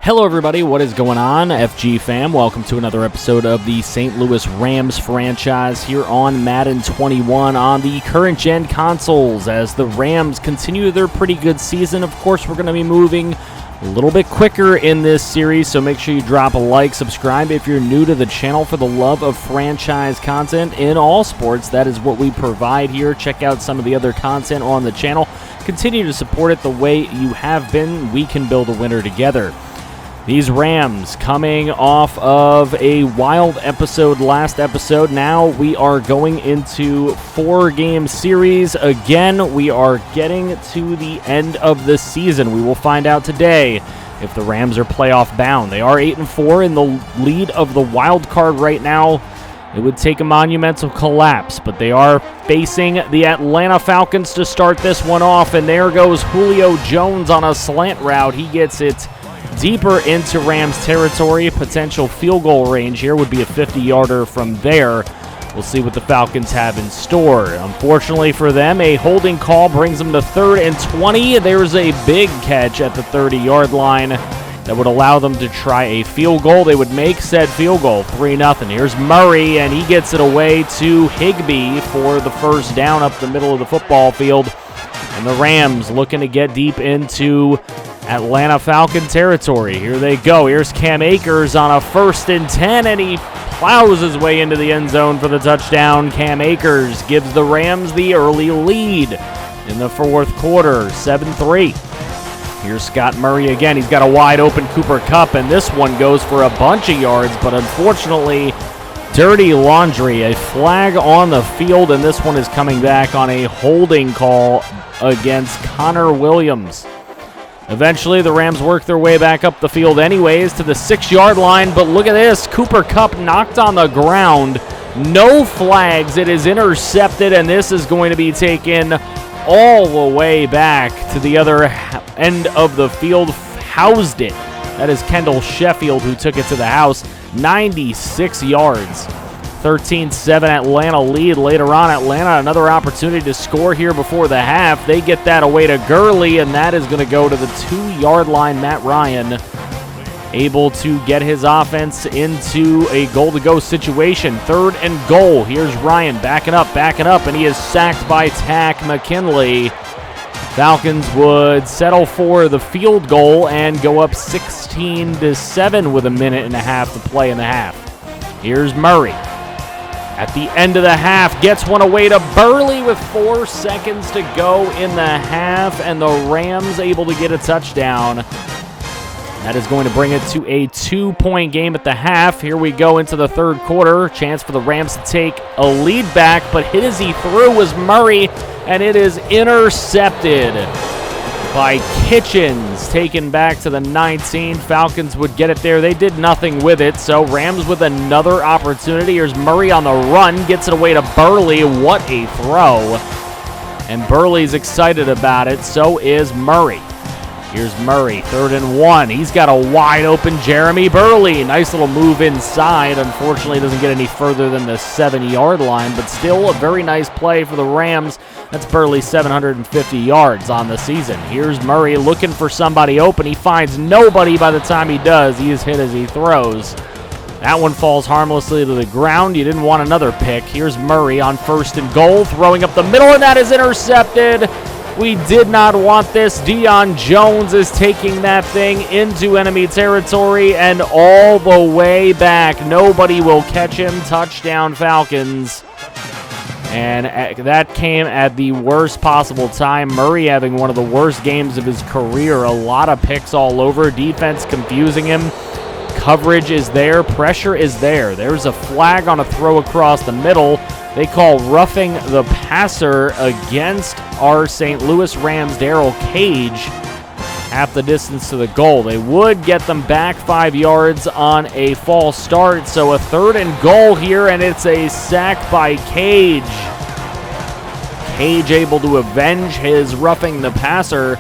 Hello everybody, what is going on? FG fam, welcome to another episode of the St. Louis Rams franchise here on Madden 21 on the current gen consoles as the Rams continue their pretty good season. Of course, we're going to be moving a little bit quicker in this series, so make sure you drop a like, subscribe if you're new to the channel for the love of franchise content in all sports. That is what we provide here. Check out some of the other content on the channel. Continue to support it the way you have been. We can build a winner together. These Rams coming off of a wild episode last episode. Now we are going into 4-game series. Again, we are getting to the end of the season. We will find out today if the Rams are playoff bound. They are 8-4 in the lead of the wild card right now. It would take a monumental collapse, but they are facing the Atlanta Falcons to start this one off. And there goes Julio Jones on a slant route. He gets it deeper into Rams territory. Potential field goal range here would be a 50-yarder from there. We'll see what the Falcons have in store. Unfortunately for them, a holding call brings them to 3rd and 20. There's a big catch at the 30-yard line that would allow them to try a field goal. They would make said field goal 3-0. Here's Murray, and he gets it away to Higbee for the first down up the middle of the football field. And the Rams looking to get deep into Atlanta Falcon territory. Here they go. Here's Cam Akers on a 1st and 10, and he plows his way into the end zone for the touchdown. Cam Akers gives the Rams the early lead in the 4th quarter, 7-3. Here's Scott Murray again. He's got a wide open Cooper Kupp, and this one goes for a bunch of yards, but unfortunately, dirty laundry. A flag on the field, and this one is coming back on a holding call against Connor Williams. Eventually, the Rams work their way back up the field anyways to the 6-yard line, but look at this. Cooper Kupp knocked on the ground. No flags. It is intercepted, and this is going to be taken all the way back to the other end of the field. Housed it. That is Kendall Sheffield who took it to the house. 96 yards. 13-7 Atlanta lead. Later on, Atlanta another opportunity to score here before the half. They get that away to Gurley, and that is going to go to the 2-yard line. Matt Ryan able to get his offense into a goal-to-go situation. 3rd and goal. Here's Ryan backing up, and he is sacked by Tack McKinley. Falcons would settle for the field goal and go up 16-7 with a minute and a half to play in the half. Here's Murray. At the end of the half, gets one away to Burley with 4 seconds to go in the half, and the Rams able to get a touchdown. That is going to bring it to a 2-point game at the half. Here we go into the 3rd quarter. Chance for the Rams to take a lead back, but hit as he threw was Murray, and it is intercepted by Kitchens, taken back to the 19. Falcons would get it there. They did nothing with it, so Rams with another opportunity. Here's Murray on the run, gets it away to Burley. What a throw. And Burley's excited about it, so is Murray. Here's Murray, 3rd and 1. He's got a wide open Jeremy Burley. Nice little move inside. Unfortunately, doesn't get any further than the 7-yard line, but still a very nice play for the Rams. That's Burley, 750 yards on the season. Here's Murray looking for somebody open. He finds nobody by the time he does. He is hit as he throws. That one falls harmlessly to the ground. You didn't want another pick. Here's Murray on 1st and goal, throwing up the middle, and that is intercepted. We did not want this. Deion Jones is taking that thing into enemy territory and all the way back. Nobody will catch him. Touchdown, Falcons. And that came at the worst possible time. Murray having one of the worst games of his career. A lot of picks all over. Defense confusing him. Coverage is there. Pressure is there. There's a flag on a throw across the middle. They call roughing the passer against our St. Louis Rams, Darrell Cage, half the distance to the goal. They would get them back 5 yards on a false start, so a 3rd and goal here, and it's a sack by Cage. Cage able to avenge his roughing the passer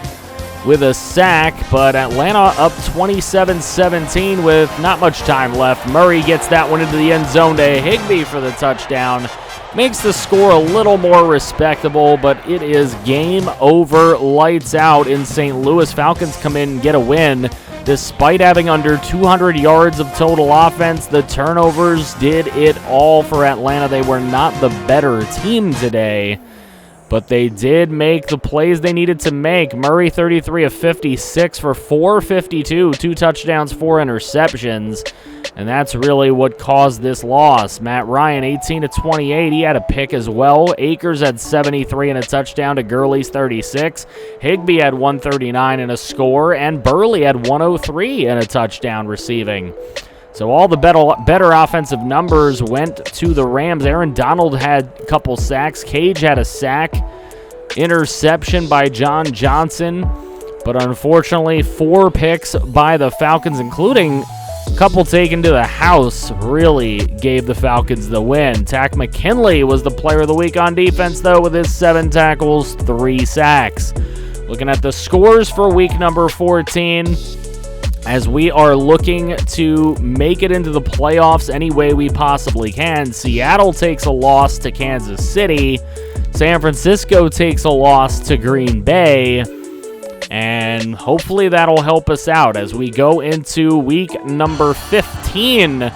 with a sack, but Atlanta up 27-17 with not much time left. Murray gets that one into the end zone to Higbee for the touchdown. Makes the score a little more respectable, but it is game over, lights out in St. Louis. Falcons come in and get a win. Despite having under 200 yards of total offense, the turnovers did it all for Atlanta. They were not the better team today, but they did make the plays they needed to make. Murray, 33 of 56 for 452, 2 touchdowns, 4 interceptions, and that's really what caused this loss. Matt Ryan, 18 of 28. He had a pick as well. Akers had 73 and a touchdown to Gurley's 36. Higbee had 139 and a score, and Burley had 103 and a touchdown receiving. So all the better offensive numbers went to the Rams. Aaron Donald had a couple sacks. Cage had a sack. Interception by John Johnson. But unfortunately, 4 picks by the Falcons, including a couple taken to the house, really gave the Falcons the win. Tack McKinley was the player of the week on defense, though, with his 7 tackles, 3 sacks. Looking at the scores for week number 14, as we are looking to make it into the playoffs any way we possibly can. Seattle takes a loss to Kansas City. San Francisco takes a loss to Green Bay. And hopefully that'll help us out as we go into week number 15.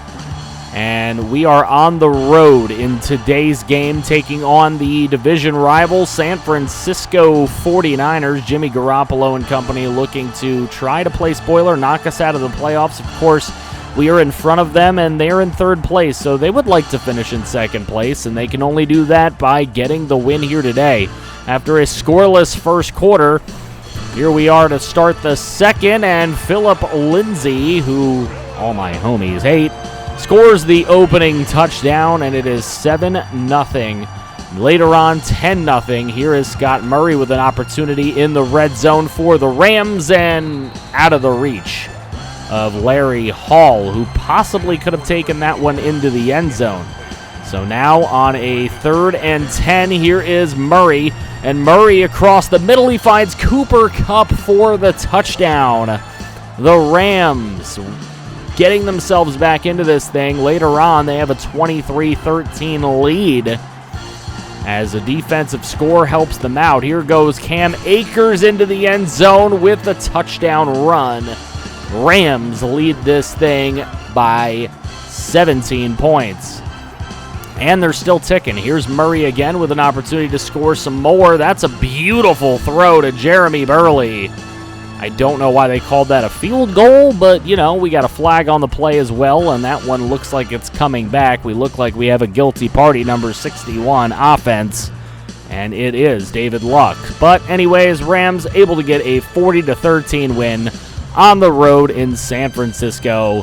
And we are on the road in today's game, taking on the division rival San Francisco 49ers. Jimmy Garoppolo and company looking to try to play spoiler, knock us out of the playoffs. Of course, we are in front of them, and they're in 3rd place, so they would like to finish in 2nd place, and they can only do that by getting the win here today. After a scoreless first quarter, here we are to start the second, and Philip Lindsay, who all my homies hate, scores the opening touchdown, and it is 7-0. Later on, 10-0. Here is Scott Murray with an opportunity in the red zone for the Rams, and out of the reach of Larry Hall, who possibly could have taken that one into the end zone. So now on a 3rd and 10, here is Murray, and Murray across the middle. He finds Cooper Kupp for the touchdown. The Rams getting themselves back into this thing. Later on, they have a 23-13 lead as a defensive score helps them out. Here goes Cam Akers into the end zone with the touchdown run. Rams lead this thing by 17 points. And they're still ticking. Here's Murray again with an opportunity to score some more. That's a beautiful throw to Jeremy Burley. I don't know why they called that a field goal, but, you know, we got a flag on the play as well, and that one looks like it's coming back. We look like we have a guilty party, number 61, offense, and it is David Luck. But anyways, Rams able to get a 40-13 win on the road in San Francisco.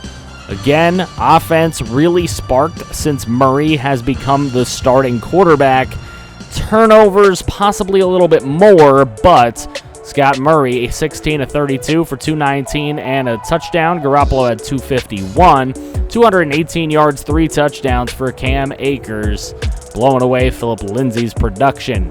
Again, offense really sparked since Murray has become the starting quarterback. Turnovers possibly a little bit more, but Scott Murray, 16 of 32 for 219 and a touchdown. Garoppolo had 251, 218 yards, 3 touchdowns for Cam Akers, blowing away Philip Lindsay's production.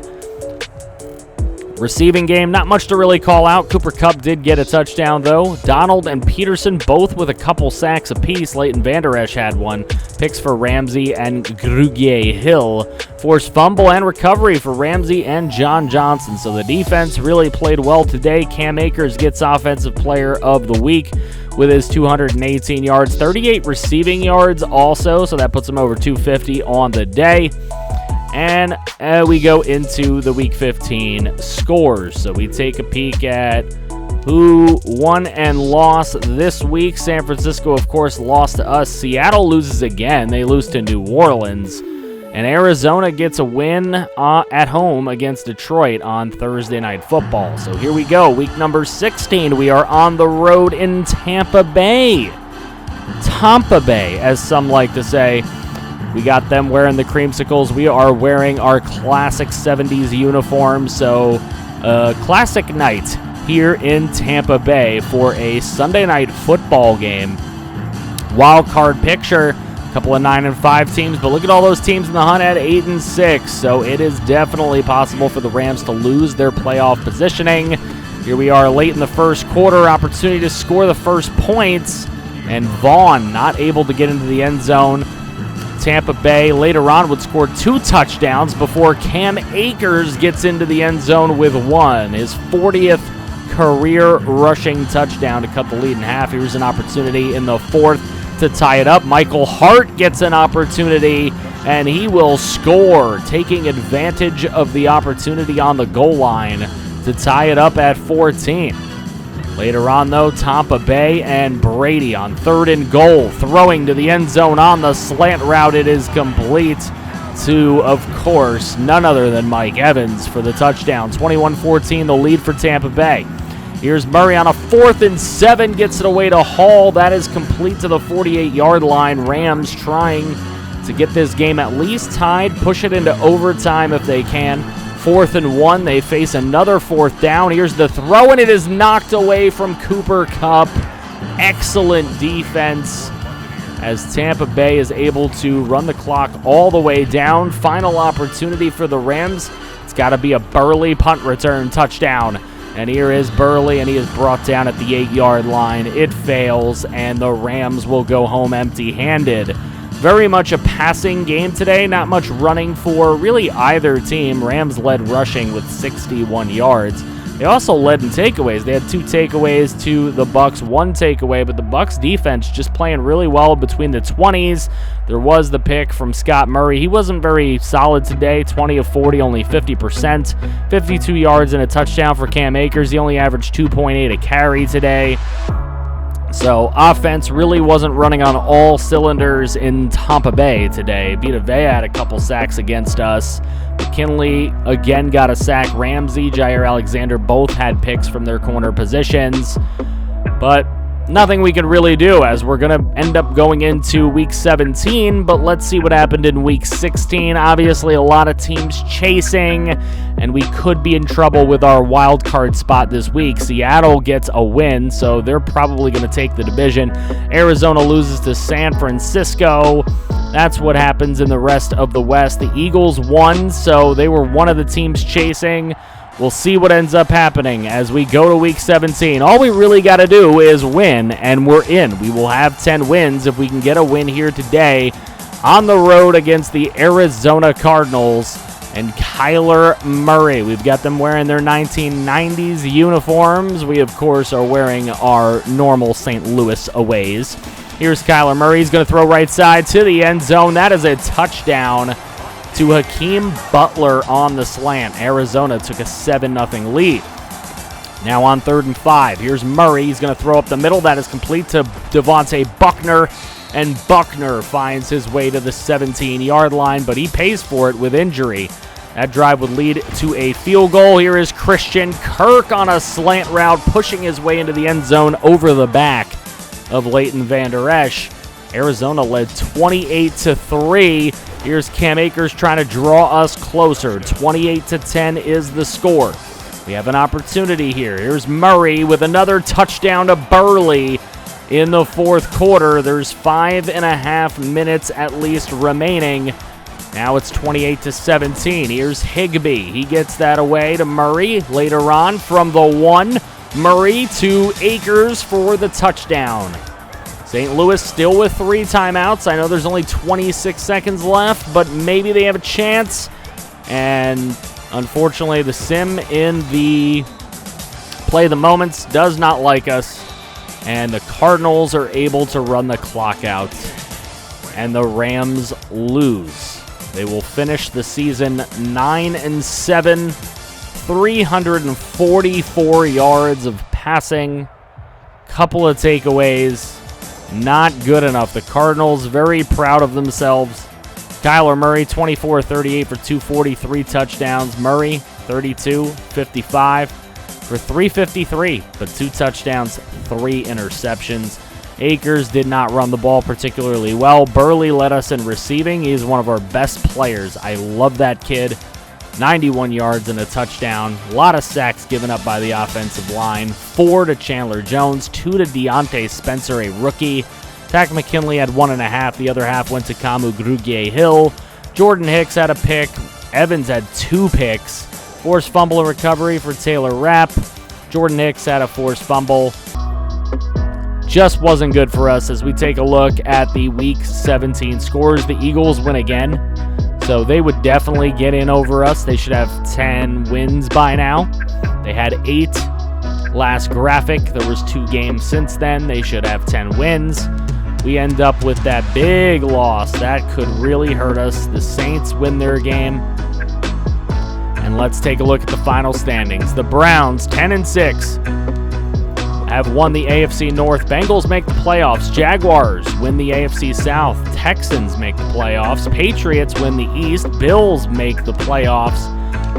Receiving game, not much to really call out. Cooper Kupp did get a touchdown, though. Donald and Peterson both with a couple sacks apiece. Leighton Vander Esch had one. Picks for Ramsey and Grugier Hill. Forced fumble and recovery for Ramsey and John Johnson. So the defense really played well today. Cam Akers gets Offensive Player of the Week with his 218 yards. 38 receiving yards also, so that puts him over 250 on the day. And we go into the Week 15 scores. So we take a peek at who won and lost this week. San Francisco, of course, lost to us. Seattle loses again. They lose to New Orleans. And Arizona gets a win at home against Detroit on Thursday Night Football. So here we go. Week number 16. We are on the road in Tampa Bay. Tampa Bay, as some like to say. We got them wearing the creamsicles. We are wearing our classic 70s uniforms. So, classic night here in Tampa Bay for a Sunday night football game. Wild card picture, a couple of 9-5 teams, but look at all those teams in the hunt at 8-6. So it is definitely possible for the Rams to lose their playoff positioning. Here we are late in the first quarter, opportunity to score the first points, and Vaughn not able to get into the end zone. Tampa Bay later on would score 2 touchdowns before Cam Akers gets into the end zone with 1, his 40th career rushing touchdown to cut the lead in half. Here's an opportunity in the fourth to tie it up. Michael Hart gets an opportunity, and he will score, taking advantage of the opportunity on the goal line to tie it up at 14. Later on, though, Tampa Bay and Brady on 3rd and goal, throwing to the end zone on the slant route. It is complete to, of course, none other than Mike Evans for the touchdown. 21-14, the lead for Tampa Bay. Here's Murray on a 4th and 7, gets it away to Hall. That is complete to the 48-yard line. Rams trying to get this game at least tied, push it into overtime if they can. 4th and 1, they face another 4th down. Here's the throw, and it is knocked away from Cooper Kupp. Excellent defense as Tampa Bay is able to run the clock all the way down. Final opportunity for the Rams. It's got to be a Burley punt return touchdown. And here is Burley, and he is brought down at the 8-yard line. It fails, and the Rams will go home empty-handed. Very much a passing game today, not much running for really either team. Rams led rushing with 61 yards. They also led in takeaways. They had 2 takeaways to the Bucs, 1 takeaway, but the Bucs defense just playing really well between the 20s. There was the pick from Scott Murray. He wasn't very solid today, 20 of 40, only 50%. 52 yards and a touchdown for Cam Akers. He only averaged 2.8 a carry today. So offense really wasn't running on all cylinders in Tampa Bay today. Vita Vea had a couple sacks against us. McKinley again got a sack. Ramsey, Jair Alexander both had picks from their corner positions. But nothing we can really do as we're going to end up going into Week 17. But let's see what happened in Week 16. Obviously, a lot of teams chasing, and we could be in trouble with our wild card spot this week. Seattle gets a win, so they're probably going to take the division. Arizona loses to San Francisco. That's what happens in the rest of the West. The Eagles won, so they were one of the teams chasing. We'll see what ends up happening as we go to Week 17. All we really got to do is win, and we're in. We will have 10 wins if we can get a win here today on the road against the Arizona Cardinals and Kyler Murray. We've got them wearing their 1990s uniforms. We, of course, are wearing our normal St. Louis aways. Here's Kyler Murray. He's going to throw right side to the end zone. That is a touchdown to Hakeem Butler on the slant. Arizona took a 7-0 lead. Now on 3rd and 5. Here's Murray. He's going to throw up the middle. That is complete to Devontae Buckner. And Buckner finds his way to the 17-yard line, but he pays for it with injury. That drive would lead to a field goal. Here is Christian Kirk on a slant route, pushing his way into the end zone over the back of Leighton Vander Esch. Arizona led 28-3. Here's Cam Akers trying to draw us closer. 28-10 is the score. We have an opportunity here. Here's Murray with another touchdown to Burley in the 4th quarter. There's 5.5 minutes at least remaining. Now it's 28-17. Here's Higbee. He gets that away to Murray. Later on from the 1, Murray to Akers for the touchdown. St. Louis still with 3 timeouts. I know there's only 26 seconds left, but maybe they have a chance. And unfortunately, the sim in the play the moments does not like us. And the Cardinals are able to run the clock out. And the Rams lose. They will finish the season 9-7, 344 yards of passing, couple of takeaways. Not good enough. The Cardinals very proud of themselves. Kyler Murray, 24-38 for 243 touchdowns. Murray, 32, 55 for 353, but 2 touchdowns, 3 interceptions. Akers did not run the ball particularly well. Burley led us in receiving. He is one of our best players. I love that kid. 91 yards and a touchdown. A lot of sacks given up by the offensive line. 4 to Chandler Jones, 2 to Deontay Spencer, a rookie. Takk McKinley had 1.5. The other half went to Kamu Grugier-Hill. Jordan Hicks had a pick. Evans had 2 picks. Forced fumble and recovery for Taylor Rapp. Jordan Hicks had a forced fumble. Just wasn't good for us as we take a look at the Week 17 scores. The Eagles win again, so they would definitely get in over us. They should have 10 wins by now. They had 8 last graphic. There was 2 games since then. They should have 10 wins. We end up with that big loss. That could really hurt us. The Saints win their game. And let's take a look at the final standings. The Browns, 10-6, have won the AFC North. Bengals make the playoffs. Jaguars win the AFC South. Texans make the playoffs. Patriots win the East. Bills make the playoffs.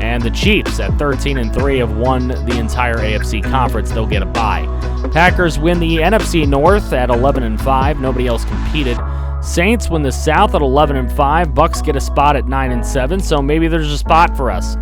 And the Chiefs at 13-3 have won the entire AFC conference. They'll get a bye. Packers win the NFC North at 11-5. Nobody else competed. Saints win the South at 11-5. Bucks get a spot at 9-7, so maybe there's a spot for us.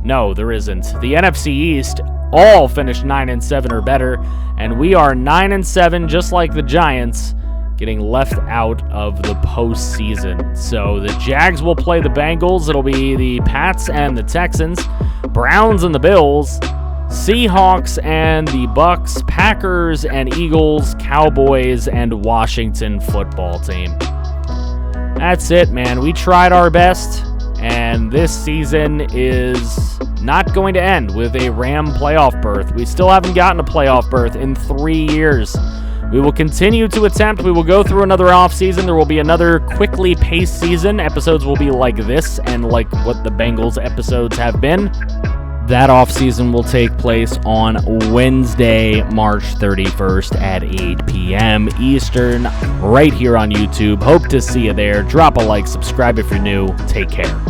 No, there isn't. The NFC East all finished 9-7 or better, and we are 9-7, just like the Giants, getting left out of the postseason. So the Jags will play the Bengals. It'll be the Pats and the Texans, Browns and the Bills, Seahawks and the Bucks, Packers and Eagles, Cowboys and Washington football team. That's it, man. We tried our best, and this season is not going to end with a Ram playoff berth. We still haven't gotten a playoff berth in 3 years. We will continue to attempt. We will go through another offseason. There will be another quickly paced season. Episodes will be like this and like what the Bengals episodes have been. That offseason will take place on Wednesday, March 31st at 8 p.m. Eastern, right here on YouTube. Hope to see you there. Drop a like, subscribe if you're new. Take care.